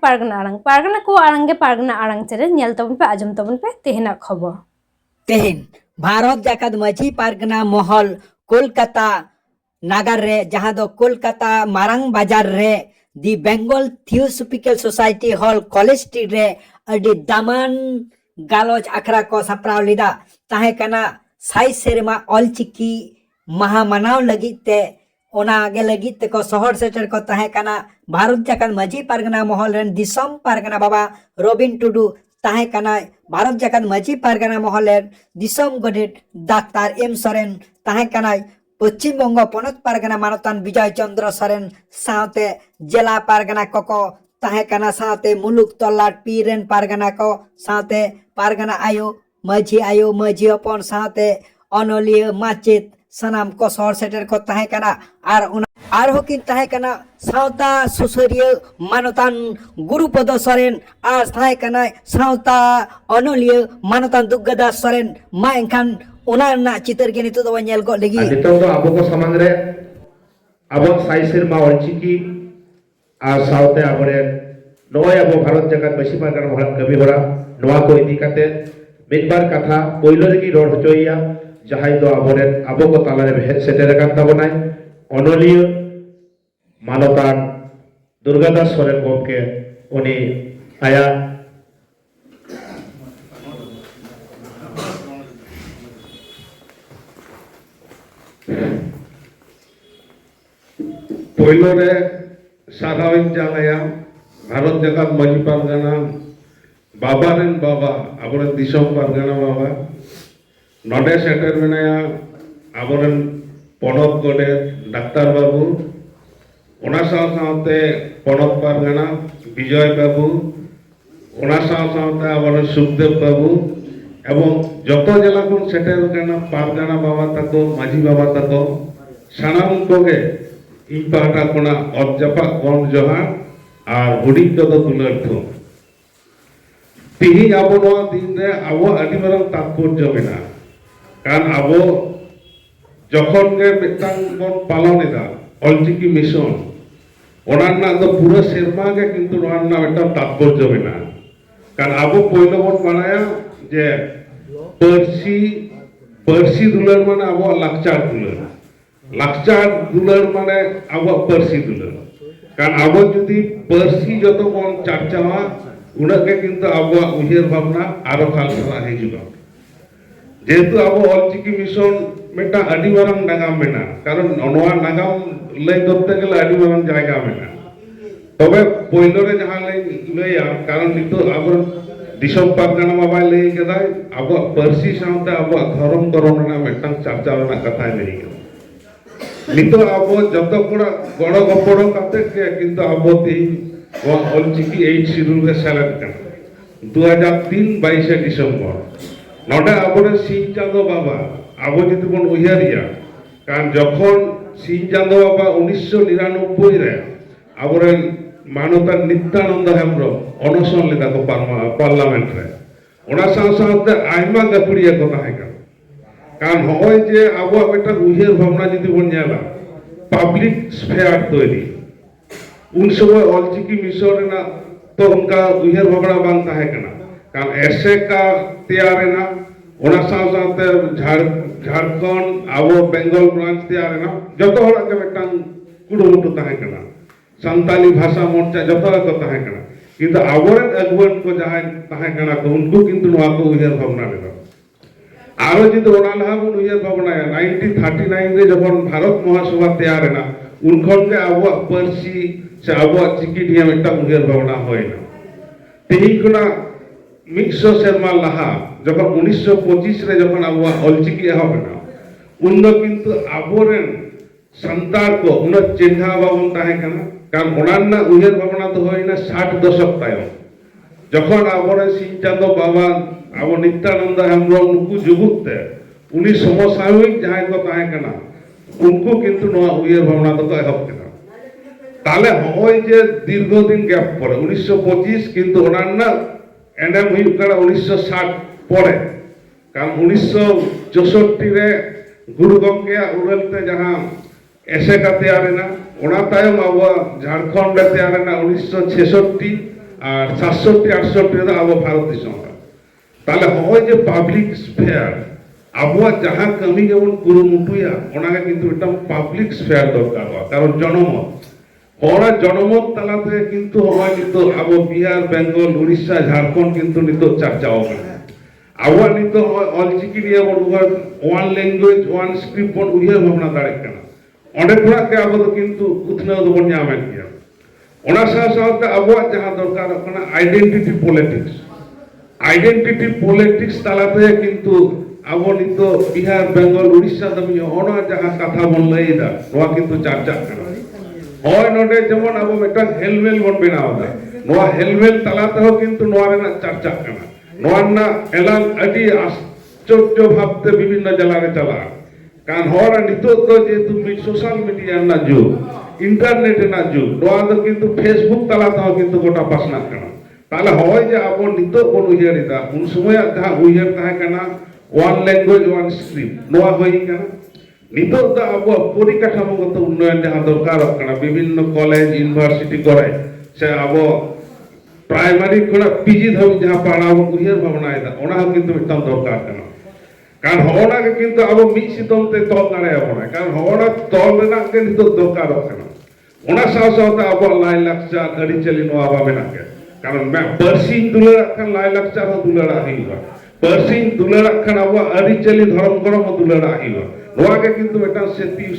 पारगना को आड़ांग गे पारगना आड़ांग चले नेल तबन पे आजम तबन पे तेहना खबर तेहन भारत जाकात माझी पारगना महल कोलकाता नागार रे जहां दो कोलकाता मारांग बाजार रे the Bengal theosophical society hall college street रे अडी दामान गालोज आखरा को सप्राव लिदा ताहे कना साई सेरमा ऑलचिकी महा मनाव लगिते ओना आगे लगिते को शहर सेटर को ताहे कना भारत जाकात माझी पारगना महल रेन दिसम पारगना बाबा रबिन टुडू ताहे कना भारत जाकात माझी पारगना महल दिसम गडेट डाक्तार एम सोरेन ताहे कना पश्चिम बंग पनत पारगना मानतान विजय चंद्र सोरेन साथे जिला पारगना कोको ताहे कना साथे मुलुक तल्लाट पीरेन पारगना को साथे पारगना आयो माझी अपन साथे अनलिय माचेत सनाम को शहर सेटर को ताहे कना आर होकिन ताहे कना सावता सुसरिय मानतान गुरुपद सोरेन आर ताहे कना सावता अनलिय मानतान दुग्गदास सोरेन मा एनखान ओना ना चितर के नितो दो नेल को लगी नितो तो आबो को सामान रे आबो साई सेरमा ऑलचिकी आर सावते आबरे नय आबो भारत जगत बसी पारगना महल कवि होरा नवा को इदी काते मिदबार कथा पयलो रेगी रोड होचोइया जहाई दो आबरे आबो को ताला रे हेड सेटर कान ताबनाय अनलिय मानतान दुर्गादास सोरेन गोमके उनी आया पहलो रे साधाविन जालाया भारत जगत माझी पारगना बाबा रेन बाबा आबरे दिसम पारगना बाबा नडे सेटर मेनाया आबरे पनत गडे डाक्तार बाबू ओना साथे पनत पारगना विजय बाबू ओना साथे आबरे सुखदेव बाबू एवं जतो जिला को सेटर कना पारगना बाबा तको माझी बाबा तको सानाम कोगे इन पाटा कोना अजपा कम जहा और हुडी तो तुलर्थो तिही आबो नवा दिन रे आबो आदि मारंग तात्पर्य मेना कारण आबो जखन गे मिटांग बन पालन एदा ऑलचिकी मिशन ओनाना तो पूरा सेरमा के किंतु ओनाना मिटा तात्पर्य मेना कारण आबो पयलो बन बानाया जे परसी दुलर माने आबो लाक्चार दुलर लाक्चार दुलर माने आबो परसी दुलर कारण आबो जदि परसी जतो बन चर्चावा उनके किंतु आबो उहिर भावना आरो खालसा हिजुगा जेतु आबो ऑलचिकी मिशन मेटा आदि मारंग नागाम मेना कारण नोआ नागाम लय करते गेले आदि मारंग जायगा मेना तबे पयलो रे जहां लया कारण नितो आबो दिसम पारगना बाबा लय केदाय आबो परसी साउते आबो धर्म करण ना मेटांग चर्चा ना कथा लय नितो आबो जतो कोड़ा गड़ गपड़ काते के किंतु आबो ती वा ऑलचिकी 8 शिड्यूल रे सेलेक्ट कर 2003 22 डिसेंबर नडा आबरे सिंह चांदो बाबा आबो जति बन उहियारिया कारण जखन सिंह चांदो बाबा 1999 रे आबरे मानवता नित्यानंद हेम्ब्रम अनशन लेदा को पार्लियामेंट रे ओना साथे आइमा गपड़िया को ताहे कारण होय जे आबो बेटा उहिर भावना जदि बन नेला पब्लिक स्फेयर तैरी उन समय ऑलचिकी मिशन ना तो उनका उहिर भावना बांग ताहे कना कारण ऐसे का तैयार ना ओना साथे झारखंड आबो बेंगल ब्रांच तैयार ना जतो हड़ा के बेटा कुडुमुटु ताहे कना संताली भाषा मोर्चा जतो को ताहे कना किंतु आबोरे अगुवन को जहां ताहे कना को उनको किंतु नवा को उहिर भावना लेदा आरो जदि ओना लहा बन उहिर भावना 1939 रे जखन भारत महासभा तैयार ना उनखन के आबो परसी से आबो चिकी दिया मेटा उहिर भावना होयना तेही कोना 100 शर्मा लहा जखन 1925 रे जखन आबो ऑलचिकी हबना उन किंतु आबोरेन संतार को उन चिन्हा बाबन ताहे कना कारण ओनाना उहिर भावना तो होयना 60 दशक तायम जखन आबोरे सिंह चांदो बाबा आबो नित्यानंद हेम्ब्रम नुकु जुगुते उनी समसामयिक जहां को ताहे कना उनको किंतु नवा उहिर भावना तो एहब केना ताले होय जे दीर्घ दिन गैप पर 1925 किंतु ओनाना एनएम हुई करा 1960 परे कारण 1964 रे गुरु गंगे उड़लते जहां ऐसे का तैयार है ना ओना तायम आबो झारखंड रे तैयार है ना 1966 আর 67-68 ᱨᱮᱫᱚ ᱟᱵᱚ ᱵᱷᱟᱨᱚᱛ ᱫᱤᱥᱚᱢ ᱨᱮ তাহলে হয় যে পাবলিক স্ফেয়ার আবহাওয়া যাহা কামি যেমন কুরুমুটুয়া ওনাকে কিন্তু একটা পাবলিক স্ফেয়ার দরকার হয় কারণ জনমত হওয়া জনমত তালাতে কিন্তু হয় কিন্তু আবো বিহার বেঙ্গল উড়িষ্যা ঝাড়খণ্ড কিন্তু নিত চর্চাও করে আবহাওয়া নিত অলচিকি নিয়ে ওয়ান ল্যাঙ্গুয়েজ ওয়ান স্ক্রিপ্ট বন উইয়ার ভাবনা দাঁড়ায় কেনা অনেক গুণাকে আবো কিন্তু উৎনাও দেবন ᱧᱟᱢᱮᱫ গিয়া ওনার সাথে আবহাওয়া যাহা দরকার ওখানে আইডেন্টিটি পলিটিক্স তালাতে কিন্তু আবো নিত বিহার বেঙ্গল উড়িষ্যা দামি ওনা যাহা কথা বন লইদা নোয়া কিন্তু চর্চা কেনা হয় নডে যেমন আবো মিটাং হেলমেল বন বেনাও দা নোয়া হেলমেল তালাতে কিন্তু নোয়া রেনা চর্চা কেনা নোয়া না এলান আদি আশ্চর্য ভাবতে বিভিন্ন জেলারে চালা কারণ হওয়ার নিত তো যেহেতু সোশ্যাল মিডিয়ার না যুগ ইন্টারনেটের না যুগ নোয়া তো কিন্তু ফেসবুক তালাতেও কিন্তু গোটা পাসনা কেনা তাহলে হয় যে আবো নিত কোন উইয়ার ইদা উন সময় যাহা উইয়ার তাহে কেনা ওয়ান ল্যাঙ্গুয়েজ ওয়ান স্ক্রিপ্ট নোয়া হই কেনা নিতক তো আবো পরিকাঠামোগত উন্নয়ন যাহা দরকার কেনা বিভিন্ন কলেজ ইউনিভার্সিটি করে সে আবো প্রাইমারি কোনা পিজি ধাবি যাহা পড়াবো উইয়ার ভাবনা ইদা ওনা কিন্তু মিটাম দরকার কেনা কারণ হওয়াকে কিন্তু আবো মিট সিতমতে তল দাঁড়ায় না কারণ হওয়াটা তল রেনাক কে নিতক দরকার কেনা ওনা সাথে আবো লাই লাকচার আরিচালি নোয়া ভাবে নাকে কারণ পার্সি তুলে রাখান লাই লাকচার হো তুলে রাখিবা পার্সি তুলে রাখান আবো আরিচালি ধর্ম করম হো তুলে রাখিবা নোয়াকে কিন্তু মিটাং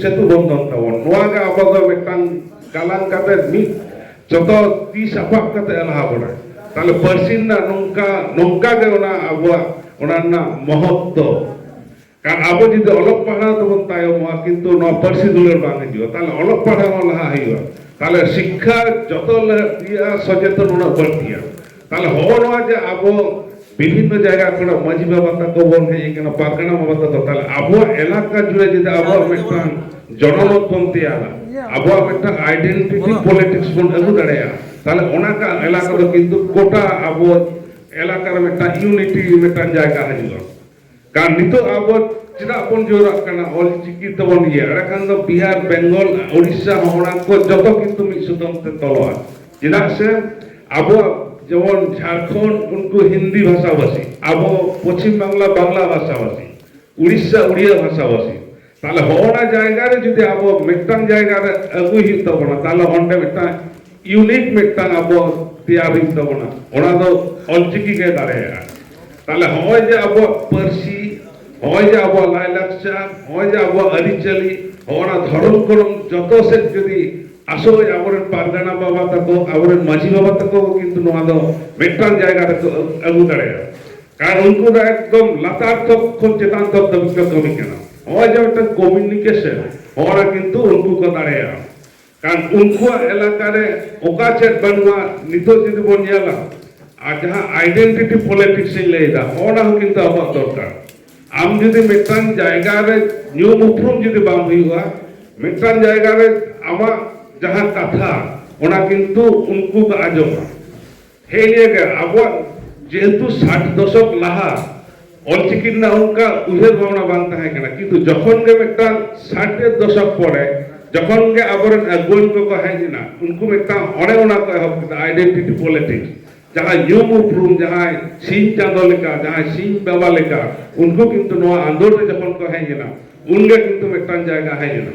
সেতু বন্ধন তাবন নোয়াকে আবো মিটাং কালাং কাতে মিট যত তি সাফাক কাতে এলাহা বড় তাহলে পার্সি না নৌকা গে ওনা আবো ওনার না মহত্ব কারণ আবো যদি অলপ পাড়া তখন তায়ম হওয়া কিন্তু ন পার্সি দুলের বাঙে দিও তাহলে অলপ পাড়া লাহা হইবা তাহলে শিক্ষা যত দিয়া সচেতন ওনা বাড়তিয়া তাহলে হওয়া নয় যে আবো বিভিন্ন জায়গা করে মাঝি বাবা তাকে বল হয়ে কেন পারগানা বাবা তাকে তাহলে আবহাওয়া এলাকা জুড়ে যদি আবহাওয়া মিটাং জনমত পন্থী আলা আবহাওয়া মিটাং আইডেন্টিটি পলিটিক্স বন আগুন দাঁড়ায় তাহলে ওনাকা এলাকা তো কিন্তু গোটা আবহাওয়া এলাকার মিটাং ইউনিটি মিটাং জায়গা হাজির কারণ নিত আবহাওয়া যেটা আপন জোরাক কানা অলচিকি তবন ইয়ে এখান তো বিহার বেঙ্গল উড়িষ্যা হওয়াক যত কিন্তু মিট সুতন্ত্রে তলোয়ার যেটা সে আবহাওয়া যেমন ঝাড়খণ্ড উनको হিন্দি ভাষাভাষী আবো পশ্চিম বাংলা বাংলা ভাষাভাষী উড়িষ্যা উড়িয়া ভাষাভাষী তাহলে হওয়া জায়গায় যদি আবো মিটাং জায়গায় আগুই হিত তবনা তাহলে অন্ডে মিটাং ইউনিক মিটাং আবো তৈয়ার হিত তবনা ওনা তো অলচিকি কে দাঁড়ায় তাহলে হয় যে আবো পার্সি হয় যে আবো লাই লাকচার হয় যে আবো আরিচালি হওয়া ধর্ম করম যত সে যদি আসলে আবরেন পারগানা বাবা তাকো আবরেন মাঝি বাবা তাকো কিন্তু নোয়া দো মিটাং জায়গা আগু দাঁড়ায় কারণ উनको একদম লাতার তক খন চেতান তক দাবি কমি কেনা হয় যে একটা কমিউনিকেশন হওয়া কিন্তু উनको को দাঁড়ায় কারণ উनको এলাকারে ওকা চেট বানুয়া নিত যদি বন নিয়ালা আর যাহা আইডেন্টিটি পলিটিক্স লেইদা ওনা কিন্তু আবার দরকার আম যদি মিটাং জায়গারে নিয়ম উপরম যদি বাম হইবা মিটাং জায়গারে আমা যাহা কথা ওনা কিন্তু উनको আজমা হে নিয়ে আবহাওয়া যেহেতু 60 দশক লাহা অলচিকির না উনকা উহের ভাবনা বাং তাহে কেনা কিন্তু যখন গে একটা 60 দশক পরে যখন গে আবরন আগুন কো কহে না উनको একটা অনে ওনা কয় হবে আইডেন্টিটি পলিটিক্স যাহা নিয়ম উপরম যাহা সিং চাঁদ লেখা যাহা সিং বাবা লেখা উनको কিন্তু নোয়া আন্দোলনে যখন কহে না উনগে কিন্তু একটা জায়গা হয় না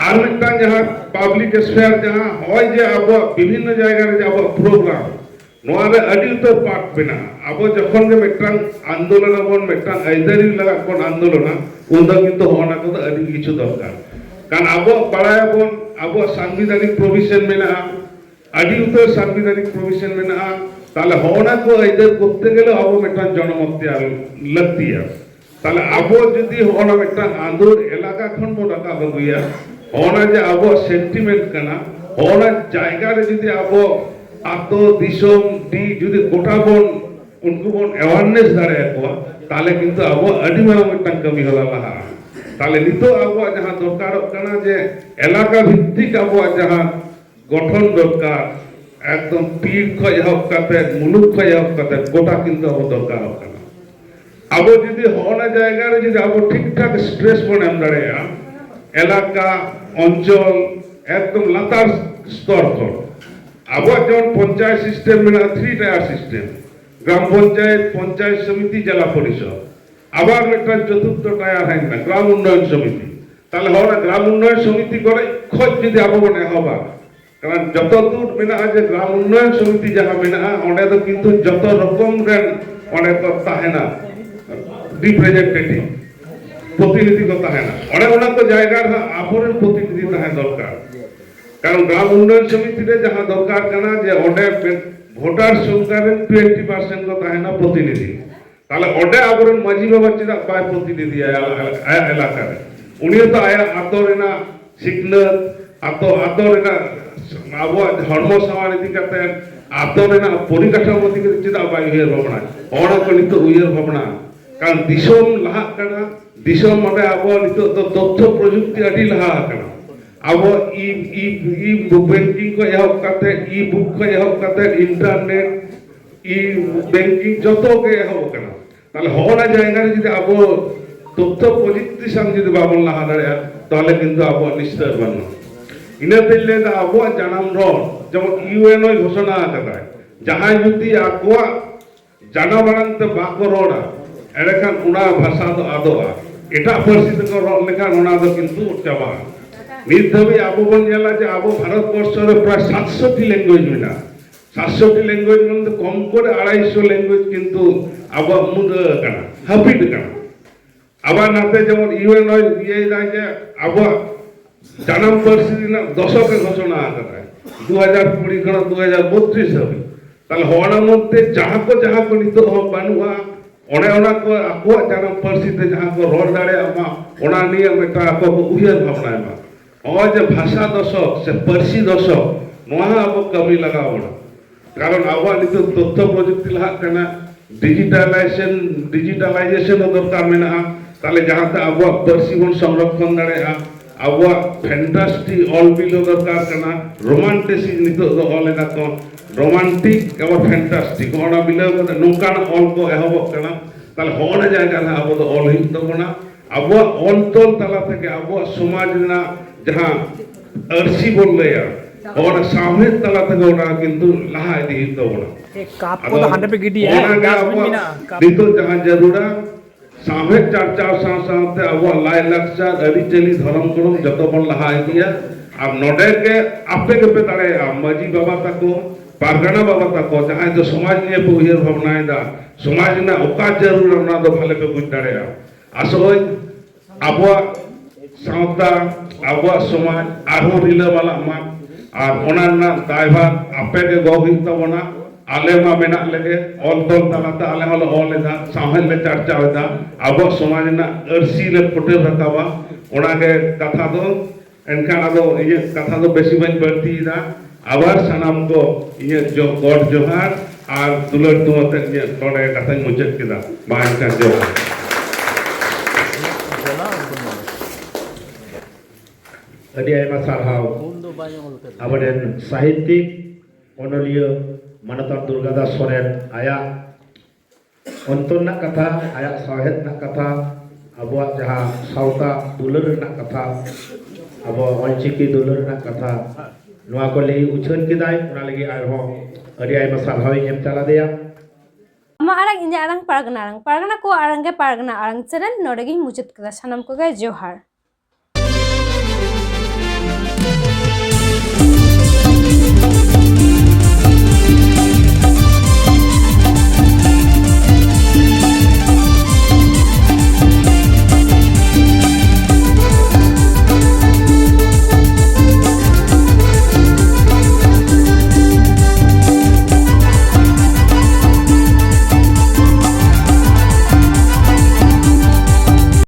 আর একটা যাহা পাবলিক স্ফেয়ার যাহা হয় যে আবো বিভিন্ন জায়গায় যে আবো প্রোগ্রাম নোয়ারে আদি তো পাঠ বেনা আবো যখন যে মিটাং আন্দোলন বন মিটাং আইদারি লাগা কোন আন্দোলন উন্দা কিন্তু হওয়া তো আদি কিছু দরকার কারণ আবো পাড়ায় বন আবো সাংবিধানিক প্রভিশন মেনা আদি তো সাংবিধানিক প্রভিশন মেনা তাহলে হওয়া তো আইদার করতে গেলে আবো মিটাং জনমত লাগতি তাহলে আবো যদি হওয়া মিটাং আন্দোলন এলাকা খন বন রাখা হইয়া হওয়া যে আবো সেন্টিমেন্ট কানা হওয়া জায়গারে যদি আবো আতো দিশম দি যদি গোটা বন উनको বন অ্যাওয়ারনেস দাঁড়ায় কোয়া তাহলে কিন্তু আবো আদি মারা মিটাং কমি হলা লাহা তাহলে নিতো আবো যাহা দরকার কানা যে এলাকা ভিত্তিক আবো যাহা গঠন দরকার একদম পীর খয় হক কাতে মুলুক খয় হক কাতে গোটা কিন্তু আবো দরকার কানা আবো যদি হওয়া জায়গায় যদি আবো ঠিকঠাক স্ট্রেস বন এম দাঁড়ায় এলাকা অঞ্চল একদম লাতার স্তর কর আবার যেমন পঞ্চায়েত সিস্টেম মেনা 3 টায়ার সিস্টেম, গ্রাম পঞ্চায়েত, পঞ্চায়েত সমিতি, জেলা পরিষদ, আবার একটা চতুর্থ টায়ার হয় না গ্রাম উন্নয়ন সমিতি। তাহলে হওয়া গ্রাম উন্নয়ন সমিতি করে খোঁজ যদি আবো মনে হবা, কারণ যত দূর মেনা যে গ্রাম উন্নয়ন সমিতি যাহা মেনা ওনে তো কিন্তু যত রকম রেন অনেক তাহে না রিপ্রেজেন্টেটিভ প্রতিনিধি তো তাহে না, অনেক অনেক জায়গার আবরের প্রতিনিধি তাহে দরকার। কারণ গ্রাম উন্নয়ন সমিতিতে যাহা দরকার কানা যে অনেক ভোটার সংখ্যার 20% তো তাহে না প্রতিনিধি। তাহলে ওটা আবরেন মাঝি বাবা চেনা পায় প্রতিনিধি এলাকার, উনিও তো আয়া আতরেনা সিকনত আতরেনা আবহাওয়া ধর্ম সমাজ ইদি কাতে আতরেনা পরিকাঠামো দিকে চেনা পায় উইয়ার ভাবনা অনেক নিত উইয়ার ভাবনা। কারণ দিশম লাহাক কানা, দিশম মানে আবহাওয়া নিত তো তথ্য প্রযুক্তি আডি লাহাক কানা। আবো ই ব্যাংকিং को এহব কাতে, ই বুক को এহব কাতে, ইন্টারনেট ই ব্যাংকিং যত কে এহব কানা। তাহলে হওয়া জায়গায় যদি আবো তথ্য প্রযুক্তি সঙ্গে যদি বাবন লাহা দাঁড়ায় তাহলে কিন্তু আবো নিশ্চয় বানো ইনা দিলে আবো জানাম রড যেমন ইউএনও ঘোষণা আকাদা যাহাই যদি আকোয়া জানা বাড়াতে বাকো রড়া এড়েখান উনা ভাষা তো আদোয়া এটা পরিস্থিতি কো রড লেখান ওনা তো কিন্তু চাবা। নিত ধাবি আবো বন জেলা যে আবো ভারতবর্ষের প্রায় 700টি ল্যাঙ্গুয়েজ মেনা, 700টি ল্যাঙ্গুয়েজ মধ্যে কম করে 250 ল্যাঙ্গুয়েজ কিন্তু আবো মুদ কানা হাবিট কানা। আবার নাতে যেমন ইউএনও ইয়ে যায় যে আবো জানাম পরিস্থিতি না দশকে ঘোষণা আকাদা 2020 খান 2032 হবে। তাহলে হওয়ার মধ্যে যাহাকো নিত বানুয়া অনে ওনা কো আকো জানাম পরিস্থিতি যাহাকো রড দাঁড়ে আমা ওনা নিয়ে একটা আকো উইয়ার ভাবনা আমা ওই যে ভাষা দশক সে পরশি দশক নোয়া আবো কমি লাগাও না। কারণ আবো নিত তথ্য প্রযুক্তি লাহাক কানা, ডিজিটালাইজেশন দরকার মেনা। তাহলে যাহাতে আবো পরশি বন সংরক্ষণ দাঁড়ায় আবো ফ্যান্টাস্টি অল বিল দরকার কানা, রোমান্টিসিক নিত অল এনা তো রোমান্টিক এবং ফ্যান্টাস্টিক ওনা বিলে নৌকান অল কো এহব কানা। তাহলে হওয়া জায়গা আবো তো অল হইত না। আবো অন্তল তালা থেকে আবো সমাজ না যাহা আরসি বললে ওনা সামনের তালা থেকে ওনা কিন্তু লাহা ইদি হইত না। কাপ को तो 100 पे गिटी है डास्टबिन में ना নিত যাহা জরুরা সামনের চর্চা সাথে আবো লাই লাকচার আরিচালি ধরম করম যত বন লাহা ইদিয়া আর নডেকে আপে কে তারে মাঝি বাবা তাকো পারগানা বাবা তাকো যাহা তো সমাজ নিয়ে উইয়ার ভাবনা দা সমাজ না ওকা জরুর না তো ভালো পে বুঝ দাঁড়ে আসলে আবো সাঁওতা আবো সমাজ আরো রিলে वाला মা আর ওনার না দায়ভার আপে কে গহিত বনা আলে মা মেনা লেগে অল তল তালাতে আলে হলো অল এদা সামহেল লে চর্চা হদা আবো সমাজ না আরসি লে ফোটে রাখাবা ওনাকে কথা দো এনখান আদো ইয়ে কথা দো বেশি বাই বাড়তি দা আবার সানাম কো ইয়ে जो गॉड जोहार আর দুলার তোমাতে ইয়ে তোড়ে কথা মুজত কিদা বাই কা Johar. Tadi ayah sarhau abadan sahitik onolia Manatar Durgadas Soren ayah ontun nak kata ayah sahid nak kata abuat jaha sauta dulur nak kata abo wanciki dulur nak kata noa ko lagi ucun kidai una lagi ayah adi ayah sarhau yang cala dia ama arang inja arang pargana ko arang ge pargana arang cheren nodegi muchit kada sanam ko ge johar।